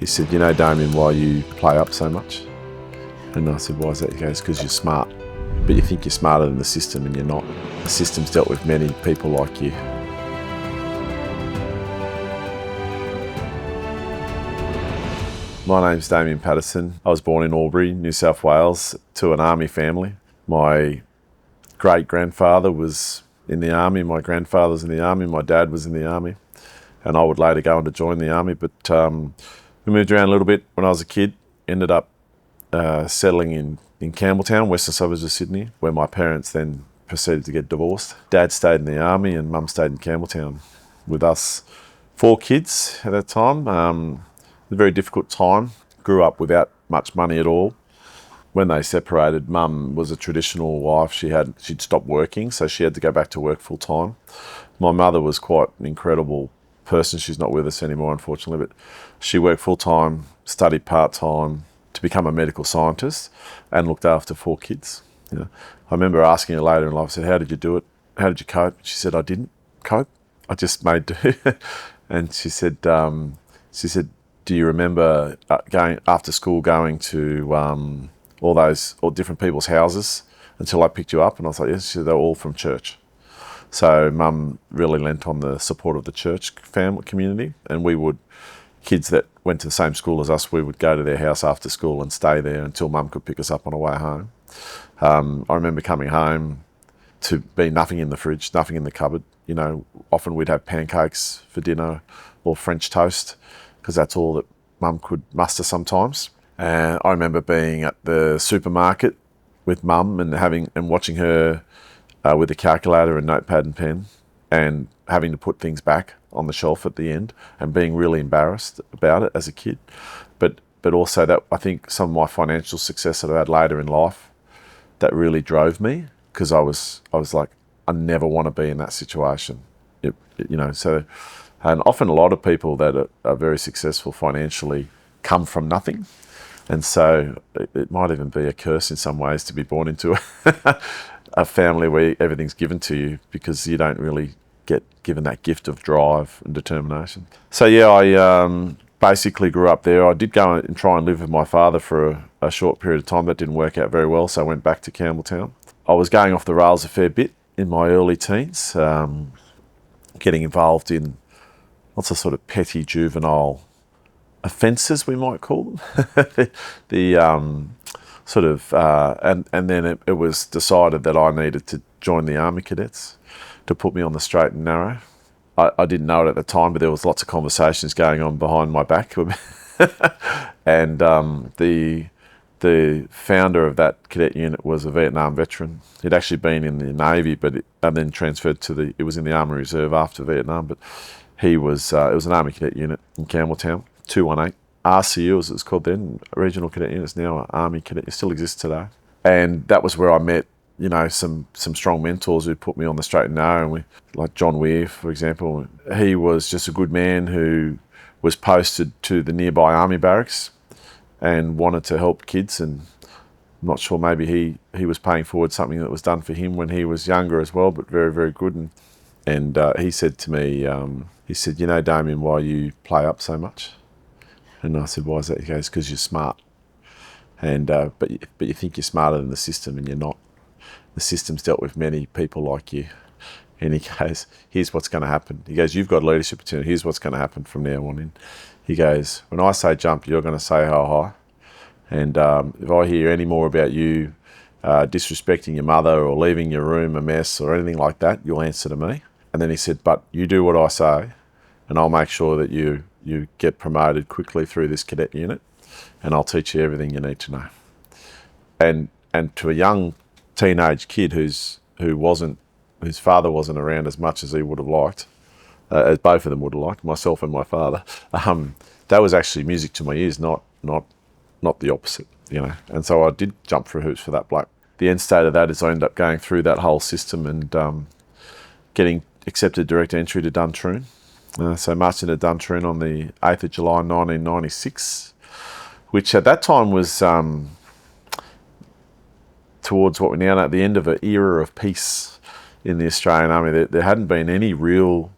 He said, "You know, Damien, why you play up so much?" And I said, "Why is that?" He goes, "Because you're smart. But you think you're smarter than the system, and you're not. The system's dealt with many people like you." My name's Damien Patterson. I was born in Albury, New South Wales, to an army family. My great-grandfather was in the army, my grandfather was in the army, my dad was in the army, and I would later go on to join the army. But we moved around a little bit when I was a kid, ended up settling in Campbelltown, western suburbs of Sydney, where my parents then proceeded to get divorced. Dad stayed in the army and Mum stayed in Campbelltown with us. 4 kids at that time. A very difficult time. Grew up without much money at all. When they separated, Mum was a traditional wife. She'd stopped working, so she had to go back to work full time. My mother was quite an incredible person. She's not with us anymore, unfortunately, but she worked full time, studied part time to become a medical scientist, and looked after 4 kids. You know, I remember asking her later in life, I said, "How did you do it? How did you cope?" She said, "I didn't cope. I just made do." And she said, "Do you remember going after school, going to all different people's houses until I picked you up?" And I was like, "Yes." She said, "They're all from church." So Mum really lent on the support of the church family community, and kids that went to the same school as us, we would go to their house after school and stay there until Mum could pick us up on our way home. I remember coming home to be nothing in the fridge, nothing in the cupboard. You know, often we'd have pancakes for dinner or French toast, because that's all that Mum could muster sometimes. And I remember being at the supermarket with Mum and watching her with a calculator and notepad and pen, and having to put things back on the shelf at the end, and being really embarrassed about it as a kid. But also that, I think, some of my financial success that I had later in life, that really drove me, because I was like, I never want to be in that situation. So. And often a lot of people that are very successful financially come from nothing. And so it might even be a curse in some ways to be born into a family where everything's given to you, because you don't really get given that gift of drive and determination. So yeah, I basically grew up there. I did go and try and live with my father for a short period of time. That didn't work out very well, so I went back to Campbelltown. I was going off the rails a fair bit in my early teens, getting involved in lots of sort of petty juvenile offences, we might call them. And then it was decided that I needed to join the Army Cadets to put me on the straight and narrow. I didn't know it at the time, but there was lots of conversations going on behind my back. And the founder of that cadet unit was a Vietnam veteran. He'd actually been in the Navy, and then transferred it was in the Army Reserve after Vietnam, but it was an Army Cadet unit in Campbelltown, 218. RCU, as it was called then, Regional Cadet Unit, is now Army Cadet. It still exists today. And that was where I met, some strong mentors who put me on the straight and narrow. And like John Weir, for example. He was just a good man who was posted to the nearby army barracks and wanted to help kids. And I'm not sure, maybe he was paying forward something that was done for him when he was younger as well, but very, very good. And he said to me, he said, "You know, Damien, why you play up so much?" And I said, "Why is that?" He goes, "Because you're smart. And but you think you're smarter than the system, and you're not. The system's dealt with many people like you." And he goes, "Here's what's going to happen." He goes, "You've got leadership opportunity. Here's what's going to happen from now on in." He goes, "When I say jump, you're going to say how high. And if I hear any more about you disrespecting your mother or leaving your room a mess or anything like that, you'll answer to me." And then he said, "But you do what I say, and I'll make sure that you get promoted quickly through this cadet unit, and I'll teach you everything you need to know." And to a young teenage kid whose father wasn't around as much as he would have liked, as both of them would have liked, myself and my father, that was actually music to my ears, not the opposite, And so I did jump through hoops for that bloke. The end state of that is I ended up going through that whole system and getting accepted direct entry to Duntroon. So marched into Duntroon on the 8th of July 1996, which at that time was towards what we now know at the end of an era of peace in the Australian Army. There hadn't been any real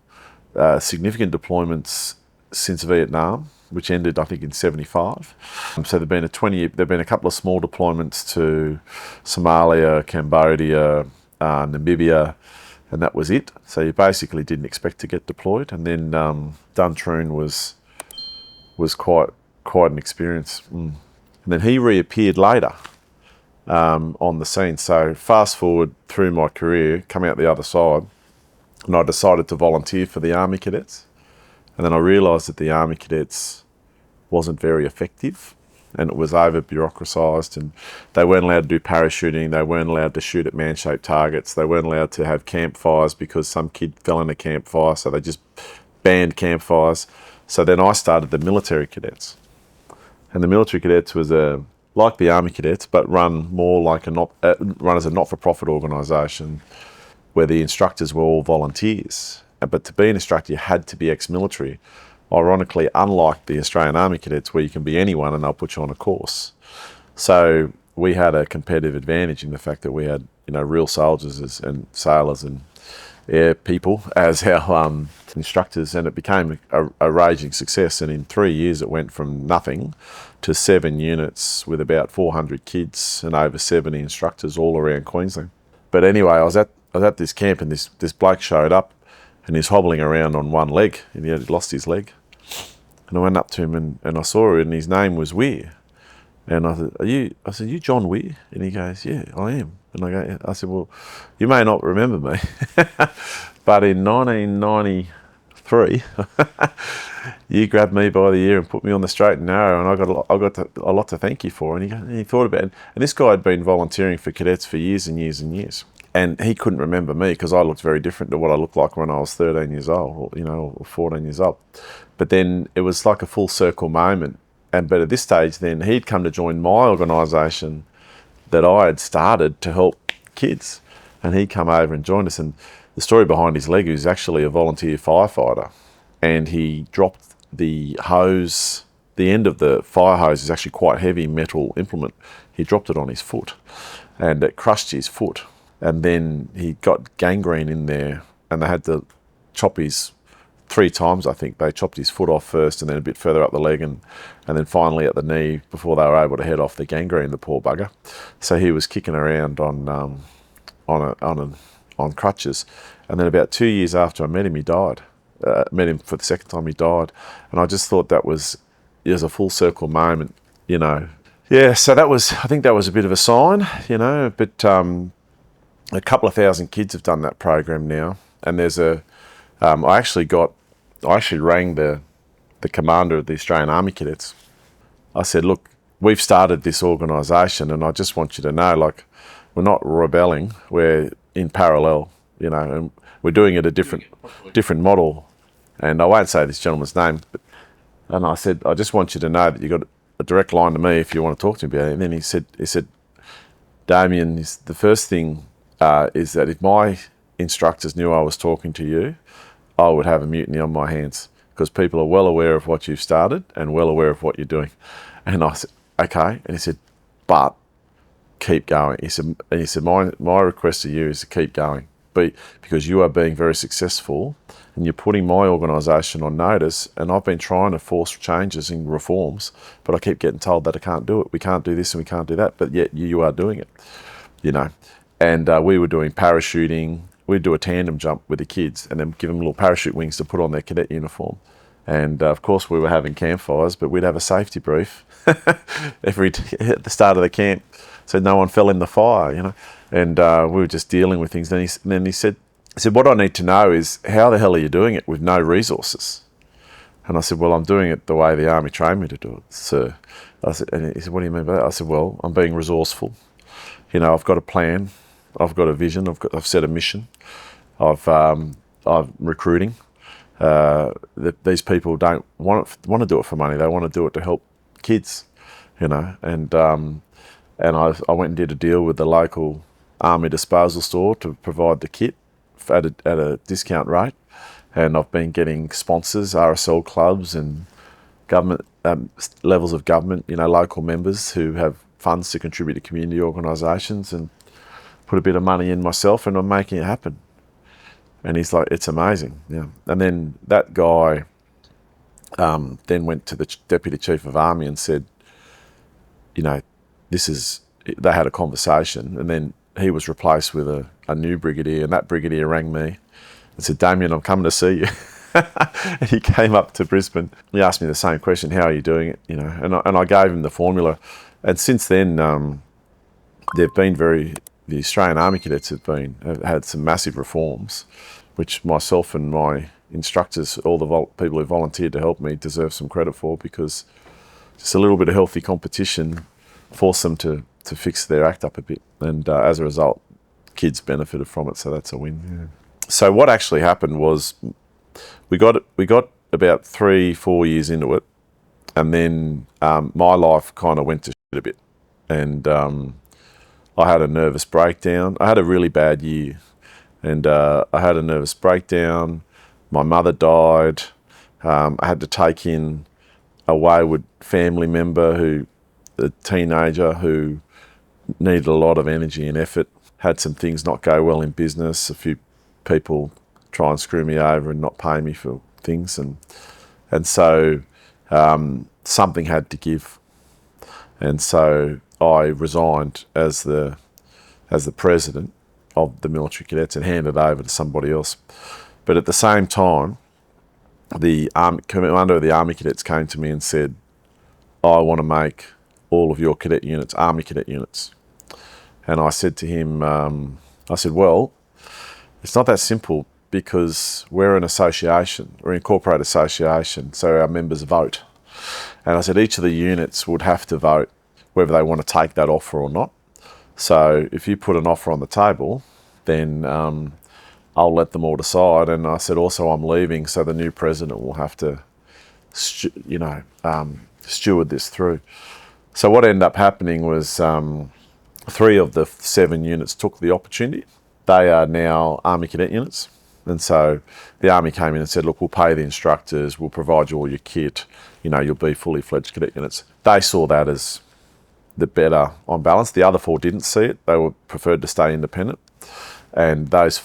significant deployments since Vietnam. which ended, I think, in 75. So there've been a couple of small deployments to Somalia, Cambodia, Namibia, and that was it. So you basically didn't expect to get deployed. And then Duntroon was quite an experience. And then he reappeared later on the scene. So fast forward through my career, coming out the other side, and I decided to volunteer for the Army Cadets. And then I realised that the Army Cadets wasn't very effective, and it was over bureaucratised, and they weren't allowed to do parachuting, they weren't allowed to shoot at man-shaped targets, they weren't allowed to have campfires because some kid fell in a campfire, so they just banned campfires. So then I started the military cadets. And the military cadets was like the Army Cadets, but run more like run as a not-for-profit organisation where the instructors were all volunteers. But to be an instructor, you had to be ex-military. Ironically, unlike the Australian Army Cadets, where you can be anyone and they'll put you on a course. So we had a competitive advantage in the fact that we had, real soldiers and sailors and air people as our instructors, and it became a raging success. And in 3 years, it went from nothing to 7 units with about 400 kids and over 70 instructors all around Queensland. But anyway, I was at this camp, and this bloke showed up, and he's hobbling around on one leg, and he had lost his leg. And I went up to him, and I saw it, and his name was Weir. And I said, you John Weir? And he goes, yeah, I am. And I said, well, you may not remember me, but in 1993, you grabbed me by the ear and put me on the straight and narrow, and I got a lot to thank you for. And he thought about it. And this guy had been volunteering for cadets for years and years and years. And he couldn't remember me because I looked very different to what I looked like when I was 13 years old, or 14 years old. But then it was like a full circle moment. But at this stage, then he'd come to join my organisation that I had started to help kids. And he'd come over and joined us. And the story behind his leg is actually a volunteer firefighter. And he dropped the hose. The end of the fire hose is actually quite heavy metal implement. He dropped it on his foot, and it crushed his foot. And then he got gangrene in there, and they had to chop his 3 times, I think. They chopped his foot off first, and then a bit further up the leg, and then finally at the knee before they were able to head off the gangrene, the poor bugger. So he was kicking around on crutches. And then about 2 years after I met him, he died. Met him for the second time, he died. And I just thought it was a full circle moment, Yeah, so I think that was a bit of a sign, but a couple of thousand kids have done that program now, and there's I actually rang the commander of the Australian Army Cadets. I said, look, we've started this organisation, and I just want you to know, we're not rebelling, we're in parallel, and we're doing it a different model. And I won't say this gentleman's name, and I said, I just want you to know that you've got a direct line to me if you want to talk to me about it. And then he said, Damien, the first thing is that if my instructors knew I was talking to you, I would have a mutiny on my hands, because people are well aware of what you've started and well aware of what you're doing. And I said, okay. And he said, but keep going. He said, my request to you is to keep going, because you are being very successful and you're putting my organisation on notice, and I've been trying to force changes and reforms, but I keep getting told that I can't do it. We can't do this and we can't do that, but yet you are doing it, And we were doing parachuting. We'd do a tandem jump with the kids and then give them little parachute wings to put on their cadet uniform. And of course we were having campfires, but we'd have a safety brief at the start of the camp, so no one fell in the fire, And we were just dealing with things. Then he said, what I need to know is, how the hell are you doing it with no resources? And I said, well, I'm doing it the way the Army trained me to do it, sir. And he said, what do you mean by that? I said, well, I'm being resourceful. I've got a plan. I've got a vision. I've set a mission. I'm recruiting. These people don't want to do it for money. They want to do it to help kids, And I went and did a deal with the local Army disposal store to provide the kit at a discount rate. And I've been getting sponsors, RSL clubs, and government levels of government. Local members who have funds to contribute to community organisations, and put a bit of money in myself, and I'm making it happen. And he's like, it's amazing. Yeah. And then that guy then went to the Deputy Chief of Army and said, you know, they had a conversation, and then he was replaced with a new brigadier, and that brigadier rang me and said, Damien, I'm coming to see you. And he came up to Brisbane. He asked me the same question, how are you doing it? You know, and I gave him the formula. And since then, the Australian Army Cadets have had some massive reforms, which myself and my instructors, all the people who volunteered to help me, deserve some credit for, because just a little bit of healthy competition forced them to fix their act up a bit. And as a result, kids benefited from it, so that's a win. Yeah. So what actually happened was we got about 3-4 years into it, and then my life kind of went to shit a bit. And I had a nervous breakdown. I had a really bad year, and I had a nervous breakdown. My mother died. I had to take in a wayward family member, a teenager who needed a lot of energy and effort. Had some things not go well in business. A few people try and screw me over and not pay me for things, and so something had to give. And so I resigned as the president of the military cadets and handed over to somebody else. But at the same time, the commander of the Army Cadets came to me and said, I want to make all of your cadet units Army Cadet units. And I said to him, well, it's not that simple, because we're an association, we're an incorporated association, so our members vote. And I said each of the units would have to vote whether they want to take that offer or not. So if you put an offer on the table, then I'll let them all decide. And I said also I'm leaving, so the new president will have to, steward this through. So what ended up happening was 3 of the 7 units took the opportunity. They are now Army Cadet units. And so the Army came in and said, look, we'll pay the instructors, we'll provide you all your kit, you'll be fully fledged cadet units. They saw that as the better on balance. The other 4 didn't see it. They preferred to stay independent. And those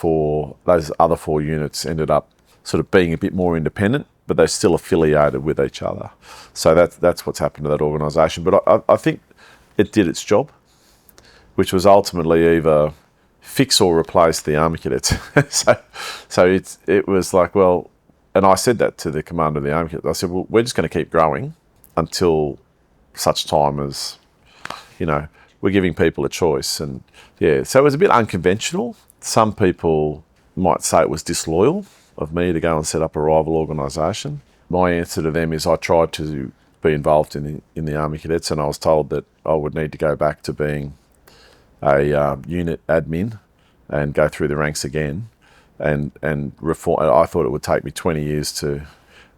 other 4 units ended up sort of being a bit more independent, but they're still affiliated with each other. So that's what's happened to that organisation. But I think it did its job, which was ultimately either fix or replace the Army Cadets. so it was like, well, and I said that to the commander of the Army Cadets. I said, well, we're just going to keep growing until such time as, we're giving people a choice. And yeah, so it was a bit unconventional. Some people might say it was disloyal of me to go and set up a rival organisation. My answer to them is I tried to be involved in the Army Cadets, and I was told that I would need to go back to being a unit admin and go through the ranks again and reform. I thought it would take me 20 years to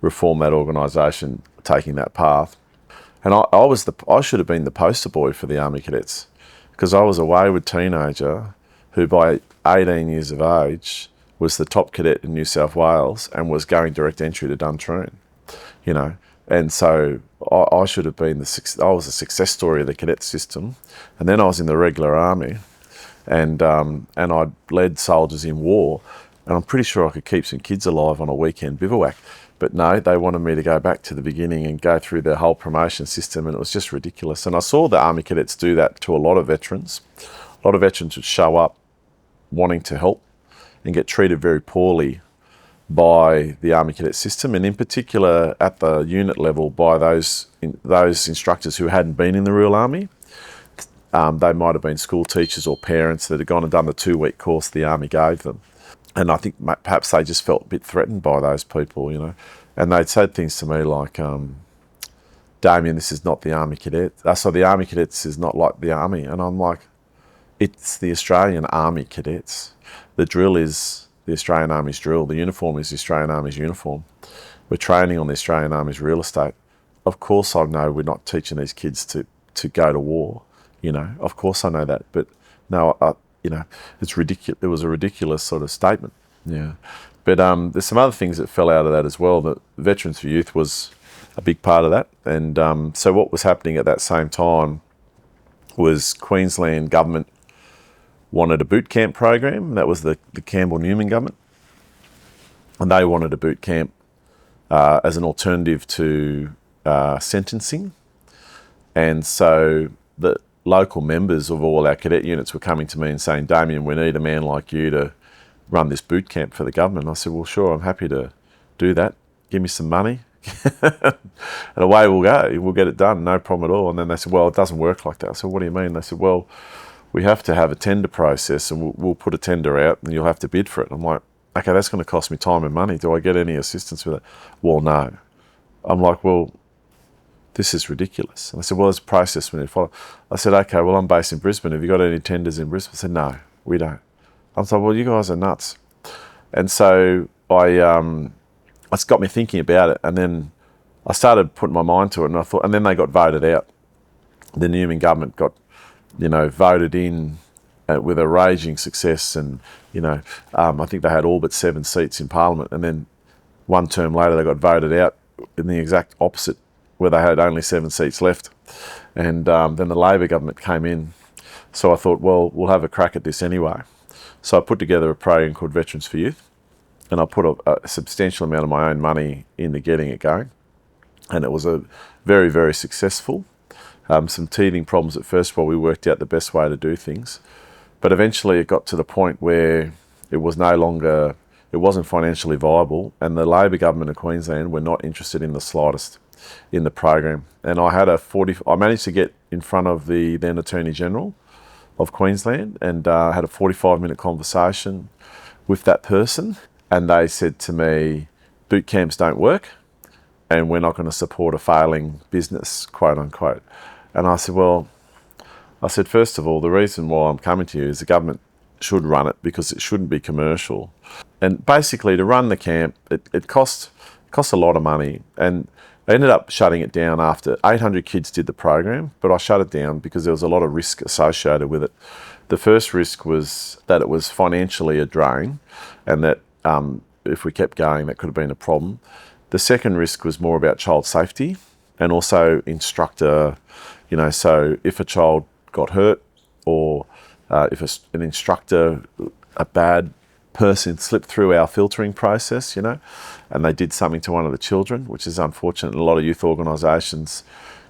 reform that organisation, taking that path. And I should have been the poster boy for the Army Cadets, because I was a wayward teenager who by 18 years of age was the top cadet in New South Wales and was going direct entry to Duntroon, And so I should have been I was a success story of the cadet system. And then I was in the regular army, and I led soldiers in war, and I'm pretty sure I could keep some kids alive on a weekend bivouac. But no, they wanted me to go back to the beginning and go through the whole promotion system, and it was just ridiculous. And I saw the Army Cadets do that to a lot of veterans. A lot of veterans would show up wanting to help and get treated very poorly by the Army Cadet system, and in particular at the unit level by those instructors who hadn't been in the real army. They might have been school teachers or parents that had gone and done the 2-week course the Army gave them. And I think perhaps they just felt a bit threatened by those people, And they'd said things to me like, Damien, this is not the Army Cadet. So the Army Cadets is not like the Army. And I'm like, it's the Australian Army Cadets. The drill is the Australian Army's drill. The uniform is the Australian Army's uniform. We're training on the Australian Army's real estate. Of course I know we're not teaching these kids to go to war. Of course I know that. But no, it's ridiculous. It was a ridiculous sort of statement. Yeah. But there's some other things that fell out of that as well. That Veterans for Youth was a big part of that. And so what was happening at that same time was Queensland government wanted a boot camp program. That was the Campbell-Newman government. And they wanted a boot camp as an alternative to sentencing. And so the local members of all our cadet units were coming to me and saying, Damien, we need a man like you to run this boot camp for the government. I said, well, sure, I'm happy to do that. Give me some money. And away we'll go. We'll get it done, no problem at all. And then they said, well, it doesn't work like that. I said, what do you mean? They said, well, we have to have a tender process, and we'll put a tender out and you'll have to bid for it. I'm like, okay, that's going to cost me time and money. Do I get any assistance with it? Well, no. I'm like, well, this is ridiculous. And I said, well, there's a process we need to follow. I said, okay, well, I'm based in Brisbane. Have you got any tenders in Brisbane? I said, no, we don't. I was like, well, you guys are nuts. And so it's got me thinking about it. And then I started putting my mind to it, and I thought, and then they got voted out. The Newman government got, voted in with a raging success. And, I think they had all but 7 seats in Parliament. And then one term later, they got voted out in the exact opposite, where they had only 7 seats left. And then the Labor government came in. So I thought, well, we'll have a crack at this anyway. So I put together a program called Veterans for Youth, and I put a substantial amount of my own money into getting it going. And it was a very, very successful. Some teething problems at first while we worked out the best way to do things. But eventually it got to the point where it wasn't financially viable, and the Labor government of Queensland were not interested in the slightest in the program. And I managed to get in front of the then Attorney General of Queensland, and had a 45-minute conversation with that person. And they said to me, boot camps don't work, and we're not going to support a failing business, quote unquote. And I said, first of all, the reason why I'm coming to you is the government should run it, because it shouldn't be commercial. And basically, to run the camp, it costs a lot of money. And I ended up shutting it down after 800 kids did the program, but I shut it down because there was a lot of risk associated with it. The first risk was that it was financially a drain, and that if we kept going, that could have been a problem. The second risk was more about child safety, and also instructor, so if a child got hurt, or if an instructor, a bad person slipped through our filtering process, and they did something to one of the children, which is unfortunate in a lot of youth organisations,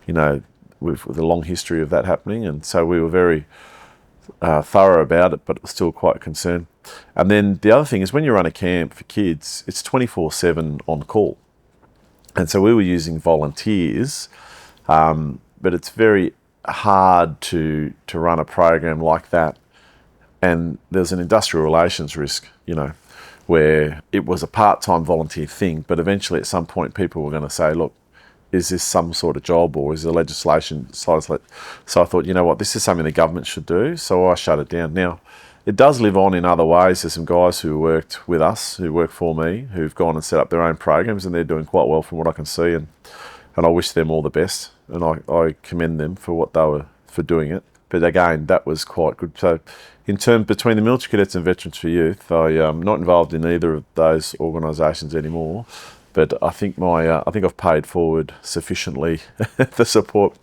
with a long history of that happening. And so we were very thorough about it, but it was still quite concerned. And then the other thing is, when you run a camp for kids, it's 24/7 on call. And so we were using volunteers, but it's very hard to run a program like that. And there's an industrial relations risk, where it was a part-time volunteer thing, but eventually at some point people were going to say, look, is this some sort of job, or is the legislation slightly? So I thought, you know what, this is something the government should do. So I shut it down. Now, it does live on in other ways. There's some guys who worked with us, who work for me, who've gone and set up their own programs, and they're doing quite well from what I can see. And I wish them all the best. And I commend them for doing it. But again, that was quite good. So in terms between the military cadets and Veterans for Youth, I'm not involved in either of those organisations anymore. But I think I've paid forward sufficiently the support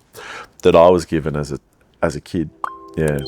that I was given as a kid. Yeah.